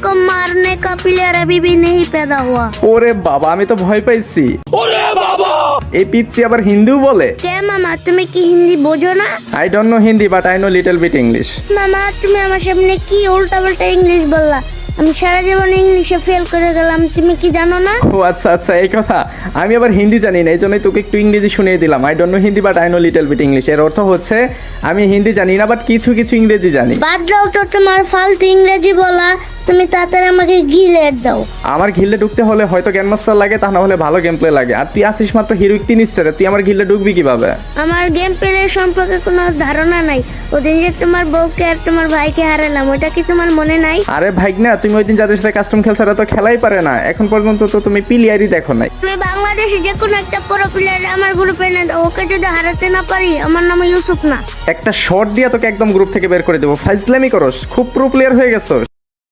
को मारने का प्लेयर अभी भी नहीं पैदा हुआ। ওরে বাবা, আমি তো ভয় পাইছি। এই পিচ্ছি আবার হিন্দিও বলে। क्या मामा तुम्हें की हिंदी बोझो ना? I don't know Hindi but I know little bit English. মামা তুমি আমার সামনে কি উল্টা পাল্টা ইংলিশ বললা? আমি সারা জীবন ইংলিশে ফেল করে গেলাম, তুমি কি জানো না? ও আচ্ছা আচ্ছা, এই কথা। আমি আবার হিন্দি জানি না, এই জন্যই তোকে একটু ইংরেজি শুনিয়ে দিলাম। I don't know Hindi but I know little bit English. এর অর্থ হচ্ছে আমি হিন্দি জানি না বাট কিছু কিছু ইংরেজি জানি। বাদ দাও তো তোমার ফালতু ইংরেজি বলা, তুমি তাড়াতাড়ি আমাকে গিলেট দাও। আমার ঘিল্লে ঢুকতে হলে হয়তো গ্যান মাস্টার লাগে, তা না হলে ভালো গেম প্লে লাগে। আর তুই আসিস মাত্র হিরোইক 3 স্টারে, তুই আমার ঘিল্লে ঢুকবি কিভাবে? আমার গেম প্লে সম্পর্কে কোনো ধারণা নাই। ওদিন যে তোমার বউকে আর তোমার ভাইকে হারালাম, ওটা কি তোমার মনে নাই? আরে ভাইক না, তুমি ওই দিন যাদের সাথে কাস্টম খেলছো ওরা তো খেলাই পারে না। এখন পর্যন্ত তো তুমি প্লেয়ারই দেখো নাই। তুমি বাংলাদেশে যে কোনো একটা প্রো প্লেয়ার আমার গ্রুপে এনে দাও, ওকে যদি হারাতে না পারি, আমার নাম ইউসুফ না। একটা শট দিয়ে তোকে একদম গ্রুপ থেকে বের করে দেবো। ফাইজলামি করস, খুব প্রো প্লেয়ার হয়ে গেছো।